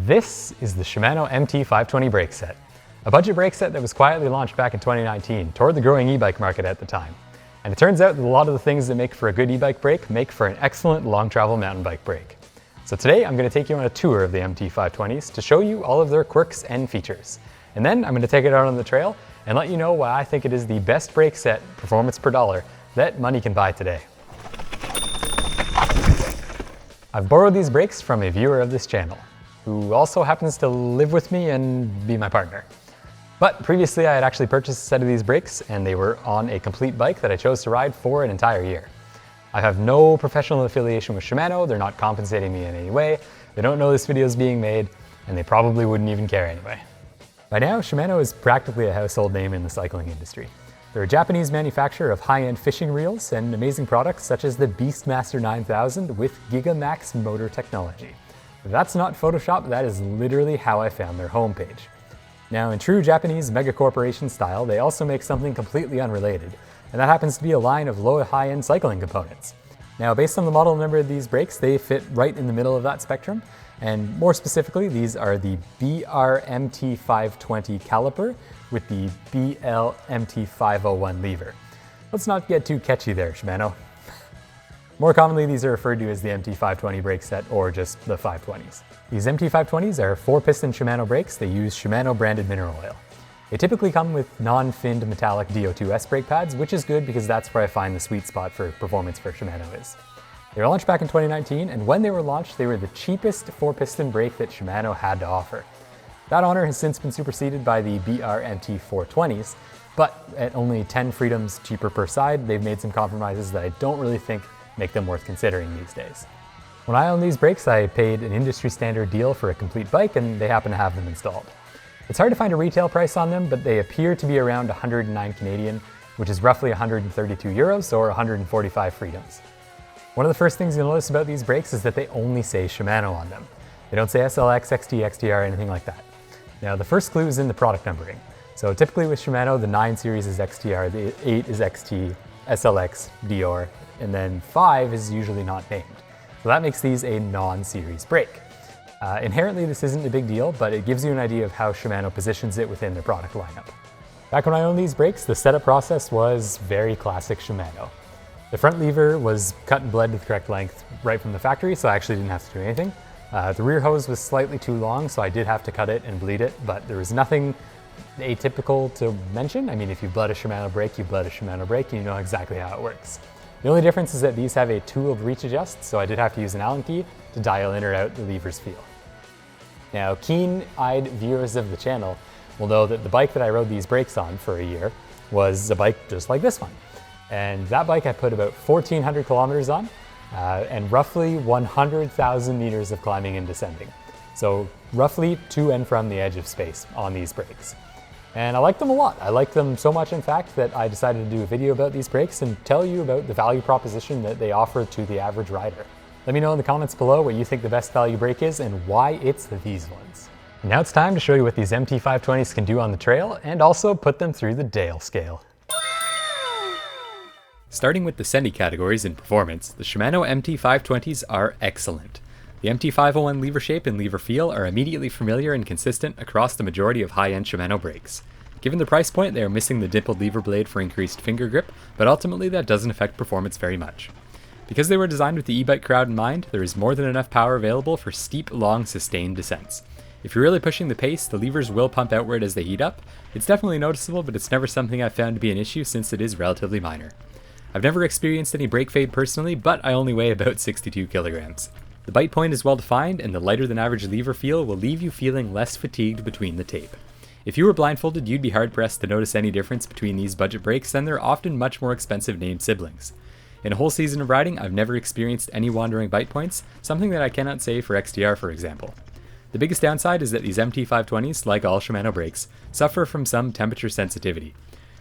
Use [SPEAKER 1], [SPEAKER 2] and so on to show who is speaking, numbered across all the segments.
[SPEAKER 1] This is the Shimano MT520 brake set, a budget brake set that was quietly launched back in 2019 toward the growing e-bike market at the time. And it turns out that a lot of the things that make for a good e-bike brake make for an excellent long travel mountain bike brake. So today I'm going to take you on a tour of the MT520s to show you all of their quirks and features. And then I'm going to take it out on the trail and let you know why I think it is the best brake set, performance per dollar, that money can buy today. I've borrowed these brakes from a viewer of this channel, who also happens to live with me and be my partner. But previously I had actually purchased a set of these brakes and they were on a complete bike that I chose to ride for an entire year. I have no professional affiliation with Shimano, they're not compensating me in any way, they don't know this video is being made, and they probably wouldn't even care anyway. By now, Shimano is practically a household name in the cycling industry. They're a Japanese manufacturer of high-end fishing reels and amazing products such as the Beastmaster 9000 with 𝙎𝙬𝙋𝙋𝙍𝙍 motor technology. If that's not Photoshop, that is literally how I found their homepage. Now, in true Japanese mega corporation style, they also make something completely unrelated, and that happens to be a line of low high-end cycling components. Now, based on the model number of these brakes, they fit right in the middle of that spectrum, and more specifically, these are the BR MT520 caliper with the BL MT501 lever. Let's not get too catchy there, Shimano. More commonly, these are referred to as the MT520 brake set or just the 520s. These MT520s are 4-piston Shimano brakes. They use Shimano branded mineral oil. They typically come with non-finned metallic DO2S brake pads, which is good because that's where I find the sweet spot for performance for Shimano is. They were launched back in 2019, and when they were launched, they were the cheapest 4-piston brake that Shimano had to offer. That honor has since been superseded by the BR MT420s, but at only 10 freedoms cheaper per side, they've made some compromises that I don't really think make them worth considering these days. When I owned these brakes, I paid an industry standard deal for a complete bike, and they happen to have them installed. It's hard to find a retail price on them, but they appear to be around 109 Canadian, which is roughly 132 euros or 145 freedoms. One of the first things you'll notice about these brakes is that they only say Shimano on them. They don't say SLX, XT, XTR, anything like that. Now, the first clue is in the product numbering. So typically with Shimano, the 9 series is XTR, the 8 is XT, SLX, Dior, and then 5 is usually not named. So that makes these a non-series brake. Inherently, this isn't a big deal, but it gives you an idea of how Shimano positions it within their product lineup. Back when I owned these brakes, the setup process was very classic Shimano. The front lever was cut and bled to the correct length right from the factory, so I actually didn't have to do anything. The rear hose was slightly too long, so I did have to cut it and bleed it, but there was nothing atypical to mention. I mean, if you bled a Shimano brake, you bled a Shimano brake, and you know exactly how it works. The only difference is that these have a tooled reach adjust, so I did have to use an Allen key to dial in or out the lever's feel. Now, keen-eyed viewers of the channel will know that the bike that I rode these brakes on for a year was a bike just like this one. And that bike I put about 1,400 kilometers on, and roughly 100,000 meters of climbing and descending. So roughly to and from the edge of space on these brakes. And I like them a lot. I like them so much, in fact, that I decided to do a video about these brakes and tell you about the value proposition that they offer to the average rider. Let me know in the comments below what you think the best value brake is and why it's these ones. Now it's time to show you what these MT520s can do on the trail and also put them through the Dale scale. Starting with the SENDY categories in performance, the Shimano MT520s are excellent. The MT501 lever shape and lever feel are immediately familiar and consistent across the majority of high-end Shimano brakes. Given the price point, they are missing the dimpled lever blade for increased finger grip, but ultimately that doesn't affect performance very much. Because they were designed with the e-bike crowd in mind, there is more than enough power available for steep, long, sustained descents. If you're really pushing the pace, the levers will pump outward as they heat up. It's definitely noticeable, but it's never something I've found to be an issue since it is relatively minor. I've never experienced any brake fade personally, but I only weigh about 62 kilograms. The bite point is well defined, and the lighter than average lever feel will leave you feeling less fatigued between the tape. If you were blindfolded, you'd be hard pressed to notice any difference between these budget brakes than their often much more expensive named siblings. In a whole season of riding, I've never experienced any wandering bite points, something that I cannot say for XTR for example. The biggest downside is that these MT520s, like all Shimano brakes, suffer from some temperature sensitivity.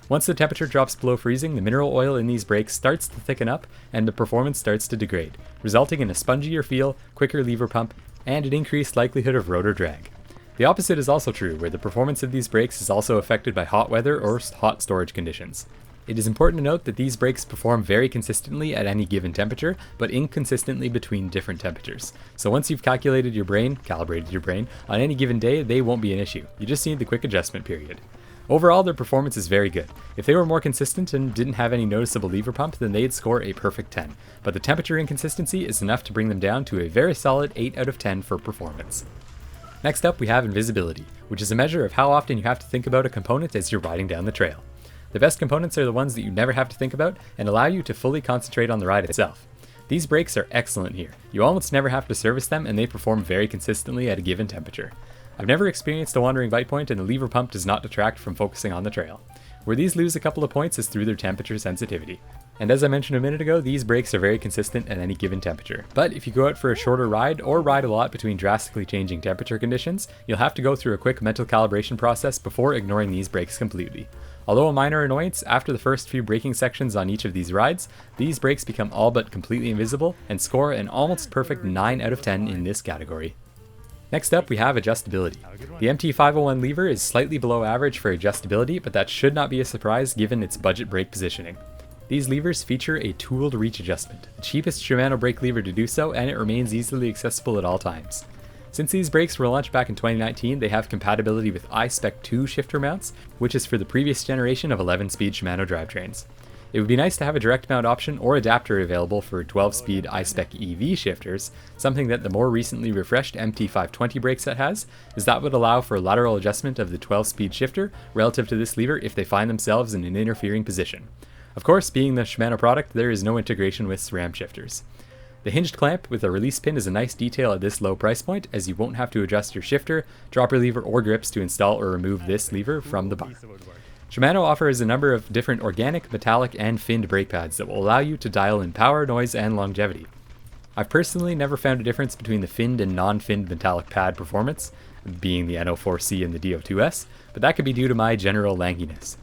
[SPEAKER 1] Once the temperature drops below freezing, the mineral oil in these brakes starts to thicken up and the performance starts to degrade, resulting in a spongier feel, quicker lever pump, and an increased likelihood of rotor drag. The opposite is also true, where the performance of these brakes is also affected by hot weather or hot storage conditions. It is important to note that these brakes perform very consistently at any given temperature, but inconsistently between different temperatures. So once you've calibrated your brain, on any given day, they won't be an issue. You just need the quick adjustment period. Overall, their performance is very good. If they were more consistent and didn't have any noticeable lever pump, then they'd score a perfect 10. But the temperature inconsistency is enough to bring them down to a very solid 8 out of 10 for performance. Next up, we have invisibility, which is a measure of how often you have to think about a component as you're riding down the trail. The best components are the ones that you never have to think about and allow you to fully concentrate on the ride itself. These brakes are excellent here. You almost never have to service them and they perform very consistently at a given temperature. I've never experienced a wandering bite point and the lever pump does not detract from focusing on the trail. Where these lose a couple of points is through their temperature sensitivity. And as I mentioned a minute ago, these brakes are very consistent at any given temperature. But if you go out for a shorter ride or ride a lot between drastically changing temperature conditions, you'll have to go through a quick mental calibration process before ignoring these brakes completely. Although a minor annoyance, after the first few braking sections on each of these rides, these brakes become all but completely invisible and score an almost perfect 9 out of 10 in this category. Next up, we have adjustability. The MT501 lever is slightly below average for adjustability, but that should not be a surprise given its budget brake positioning. These levers feature a tooled reach adjustment, the cheapest Shimano brake lever to do so, and it remains easily accessible at all times. Since these brakes were launched back in 2019, they have compatibility with 𝙎𝙬𝙾𝙍𝙎 shifter mounts, which is for the previous generation of 11-speed Shimano drivetrains. It would be nice to have a direct mount option or adapter available for 12-speed 𝙎𝙬𝙾EV shifters, something that the more recently refreshed MT520 brake set has, as that would allow for lateral adjustment of the 12-speed shifter relative to this lever if they find themselves in an interfering position. Of course, being the Shimano product, there is no integration with SRAM shifters. The hinged clamp with a release pin is a nice detail at this low price point, as you won't have to adjust your shifter, dropper lever, or grips to install or remove this lever from the bar. Shimano offers a number of different organic, metallic, and finned brake pads that will allow you to dial in power, noise, and longevity. I've personally never found a difference between the finned and non-finned metallic pad performance, being the NO4C and the DO2S, but that could be due to my general lankiness.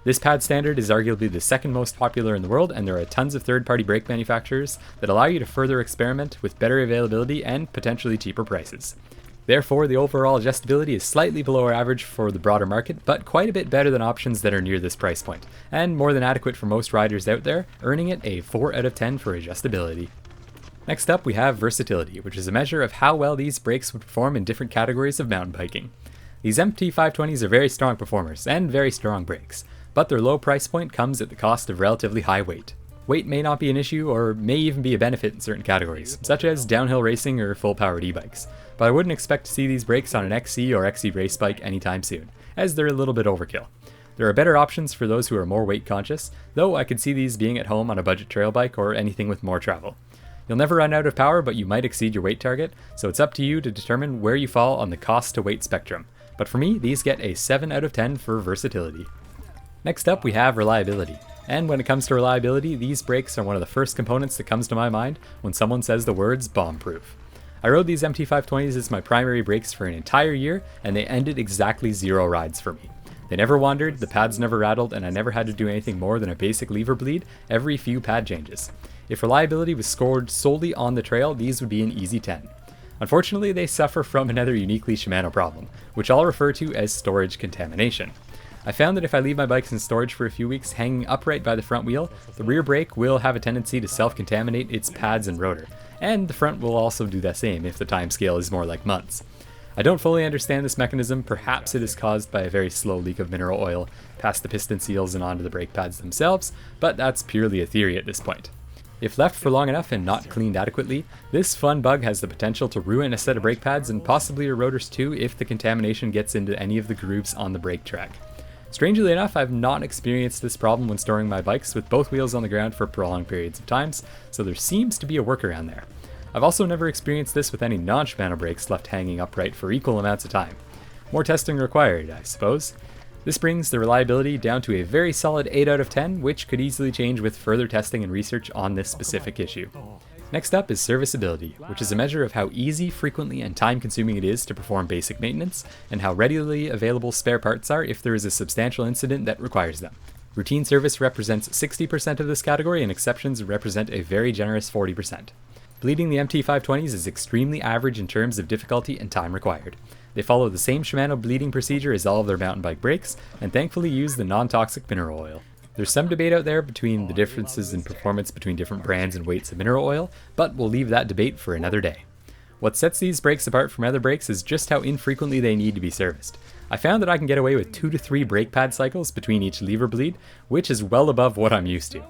[SPEAKER 1] This pad standard is arguably the second most popular in the world, and there are tons of third-party brake manufacturers that allow you to further experiment with better availability and potentially cheaper prices. Therefore, the overall adjustability is slightly below average for the broader market, but quite a bit better than options that are near this price point, and more than adequate for most riders out there, earning it a 4 out of 10 for adjustability. Next up, we have versatility, which is a measure of how well these brakes would perform in different categories of mountain biking. These MT520s are very strong performers, and very strong brakes, but their low price point comes at the cost of relatively high weight. Weight may not be an issue, or may even be a benefit in certain categories, such as downhill racing or full-powered e-bikes, but I wouldn't expect to see these brakes on an XC or XC race bike anytime soon, as they're a little bit overkill. There are better options for those who are more weight conscious, though I could see these being at home on a budget trail bike or anything with more travel. You'll never run out of power, but you might exceed your weight target, so it's up to you to determine where you fall on the cost to weight spectrum. But for me, these get a 7 out of 10 for versatility. Next up, we have reliability. And when it comes to reliability, these brakes are one of the first components that comes to my mind when someone says the words bomb-proof. I rode these MT520s as my primary brakes for an entire year, and they ended exactly 0 rides for me. They never wandered, the pads never rattled, and I never had to do anything more than a basic lever bleed every few pad changes. If reliability was scored solely on the trail, these would be an easy 10. Unfortunately, they suffer from another uniquely Shimano problem, which I'll refer to as storage contamination. I found that if I leave my bikes in storage for a few weeks hanging upright by the front wheel, the rear brake will have a tendency to self-contaminate its pads and rotor, and the front will also do the same if the time scale is more like months. I don't fully understand this mechanism. Perhaps it is caused by a very slow leak of mineral oil past the piston seals and onto the brake pads themselves, but that's purely a theory at this point. If left for long enough and not cleaned adequately, this fun bug has the potential to ruin a set of brake pads and possibly your rotors too if the contamination gets into any of the grooves on the brake track. Strangely enough, I've not experienced this problem when storing my bikes with both wheels on the ground for prolonged periods of times, so there seems to be a workaround there. I've also never experienced this with any non-Shimano brakes left hanging upright for equal amounts of time. More testing required, I suppose. This brings the reliability down to a very solid 8 out of 10, which could easily change with further testing and research on this specific issue. Next up is serviceability, which is a measure of how easy, frequently, and time-consuming it is to perform basic maintenance, and how readily available spare parts are if there is a substantial incident that requires them. Routine service represents 60% of this category, and exceptions represent a very generous 40%. Bleeding the MT520s is extremely average in terms of difficulty and time required. They follow the same Shimano bleeding procedure as all of their mountain bike brakes, and thankfully use the non-toxic mineral oil. There's some debate out there between the differences in performance between different brands and weights of mineral oil, but we'll leave that debate for another day. What sets these brakes apart from other brakes is just how infrequently they need to be serviced. I found that I can get away with 2 to 3 brake pad cycles between each lever bleed, which is well above what I'm used to.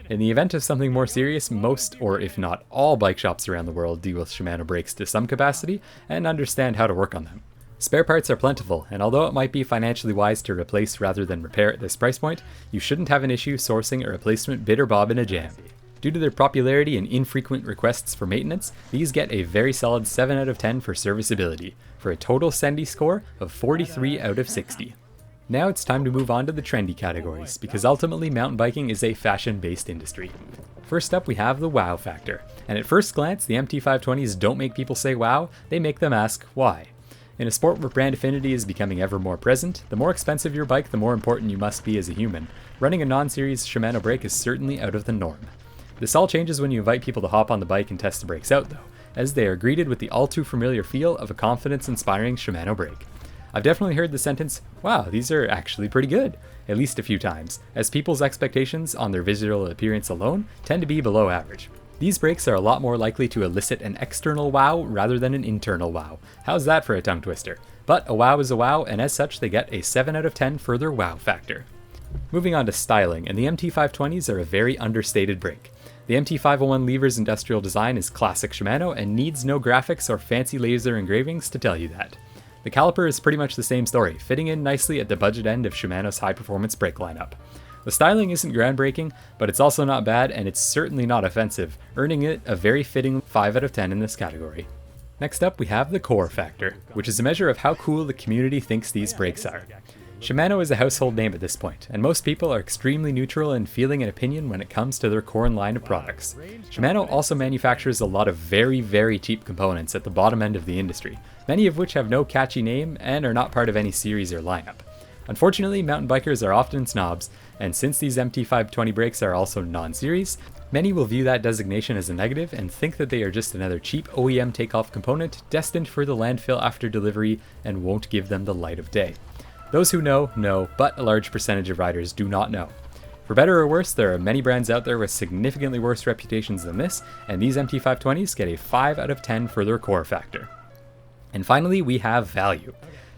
[SPEAKER 1] In the event of something more serious, most, or if not all, bike shops around the world deal with Shimano brakes to some capacity and understand how to work on them. Spare parts are plentiful, and although it might be financially wise to replace rather than repair at this price point, you shouldn't have an issue sourcing a replacement bit or bob in a jam. Due to their popularity and infrequent requests for maintenance, these get a very solid 7 out of 10 for serviceability, for a total SENDY score of 43 out of 60. Now it's time to move on to the trendy categories, because ultimately mountain biking is a fashion-based industry. First up we have the wow factor, and at first glance the MT520s don't make people say wow, they make them ask why. In a sport where brand affinity is becoming ever more present, the more expensive your bike, the more important you must be as a human. Running a non-series Shimano brake is certainly out of the norm. This all changes when you invite people to hop on the bike and test the brakes out though, as they are greeted with the all too familiar feel of a confidence-inspiring Shimano brake. I've definitely heard the sentence, wow, these are actually pretty good, at least a few times, as people's expectations on their visual appearance alone tend to be below average. These brakes are a lot more likely to elicit an external wow rather than an internal wow. How's that for a tongue twister? But a wow is a wow, and as such they get a 7 out of 10 for their wow factor. Moving on to styling, and the MT520s are a very understated brake. The MT501 lever's industrial design is classic Shimano and needs no graphics or fancy laser engravings to tell you that. The caliper is pretty much the same story, fitting in nicely at the budget end of Shimano's high-performance brake lineup. The styling isn't groundbreaking, but it's also not bad, and it's certainly not offensive, earning it a very fitting 5 out of 10 in this category. Next up we have the core factor, which is a measure of how cool the community thinks these brakes are. Shimano is a household name at this point, and most people are extremely neutral in feeling an opinion when it comes to their core line of products. Shimano also manufactures a lot of very cheap components at the bottom end of the industry, many of which have no catchy name and are not part of any series or lineup. Unfortunately, mountain bikers are often snobs, and since these MT520 brakes are also non-series, many will view that designation as a negative and think that they are just another cheap OEM takeoff component destined for the landfill after delivery and won't give them the light of day. Those who know, but a large percentage of riders do not know. For better or worse, there are many brands out there with significantly worse reputations than this, and these MT520s get a 5 out of 10 for their core factor. And finally, we have value.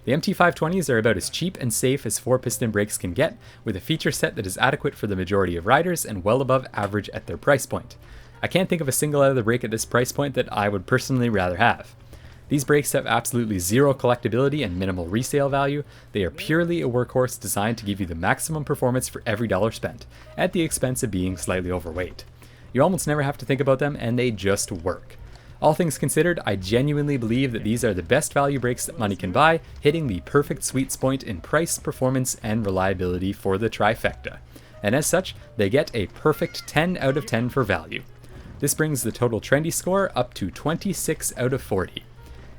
[SPEAKER 1] The MT520s are about as cheap and safe as 4-piston brakes can get, with a feature set that is adequate for the majority of riders and well above average at their price point. I can't think of a single other brake at this price point that I would personally rather have. These brakes have absolutely zero collectability and minimal resale value. They are purely a workhorse designed to give you the maximum performance for every dollar spent, at the expense of being slightly overweight. You almost never have to think about them, and they just work. All things considered, I genuinely believe that these are the best value brakes that money can buy, hitting the perfect sweet spot in price, performance, and reliability for the trifecta. And as such, they get a perfect 10 out of 10 for value. This brings the total trendy score up to 26 out of 40.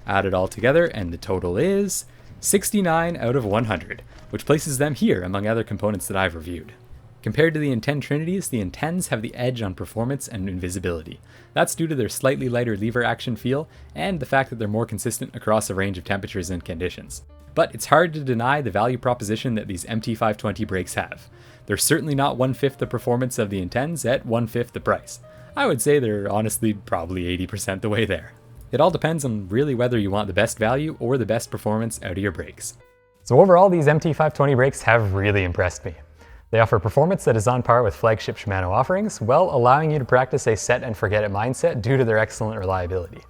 [SPEAKER 1] Add it all together and the total is 69 out of 100, which places them here among other components that I've reviewed. Compared to the Intend Trinities, the Intends have the edge on performance and invisibility. That's due to their slightly lighter lever action feel and the fact that they're more consistent across a range of temperatures and conditions. But it's hard to deny the value proposition that these MT520 brakes have. They're certainly not 1/5 the performance of the Intends at 1/5 the price. I would say they're honestly probably 80% the way there. It all depends on really whether you want the best value or the best performance out of your brakes. So overall, these MT520 brakes have really impressed me. They offer performance that is on par with flagship Shimano offerings, while allowing you to practice a set and forget it mindset due to their excellent reliability.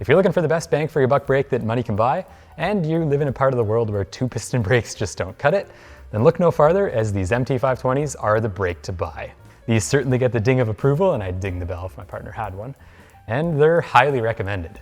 [SPEAKER 1] If you're looking for the best bang for your buck brake that money can buy, and you live in a part of the world where 2-piston brakes just don't cut it, then look no farther, as these MT520s are the brake to buy. These certainly get the ding of approval, and I'd ding the bell if my partner had one, and they're highly recommended.